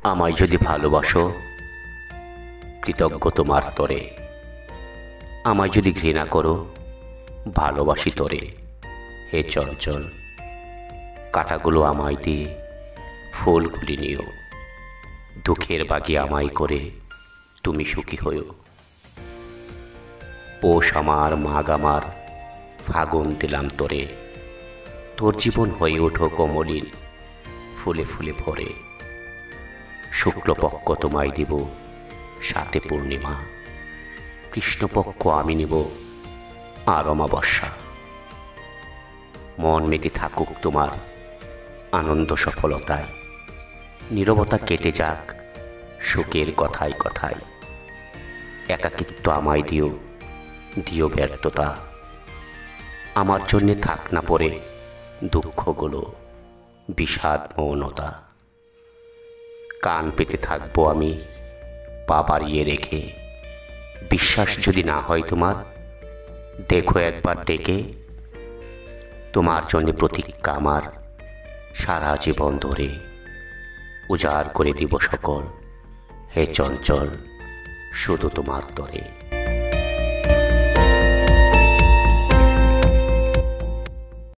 আমায় যদি ভালোবাসো, কৃতজ্ঞ তোমার তরে। আমায় যদি ঘৃণা করো, ভালোবাসি তরে। হে চঞ্চল, কাঁটাগুলো আমায় দিয়ে ফুলগুলি নিও। দুঃখের বাগি আমায় করে তুমি সুখী হইও। পৌষ আমার, মাঘ আমার, ফাগুন দিলাম তোরে। তোর জীবন হয়ে ওঠো কমলিন, ফুলে ফুলে ভরে। শুক্লপক্ষ তোমায় দিব, সাথে পূর্ণিমা। কৃষ্ণপক্ষ আমি নিব, আর অমাবস্যা। মন মেতে থাকুক তোমার আনন্দ সফলতায়। নীরবতা কেটে যাক সুখের কথায় কথায়। একাকিত্ব আমায় দিও, দিও ব্যর্থতা। আমার জন্যে থাক না পড়ে দুঃখগুলো, বিষাদ মৌনতা। কান পেতে থাকবো আমি পা বাড়িয়ে রেখে। বিশ্বাস যদি না হয় তোমার, দেখো একবার ডেকে। তোমার জন্যে প্রতিজ্ঞা আমার, সারা জীবন ধরে উজাড় করে দিব সকল। হে চঞ্চল, শুধু তোমার তরে।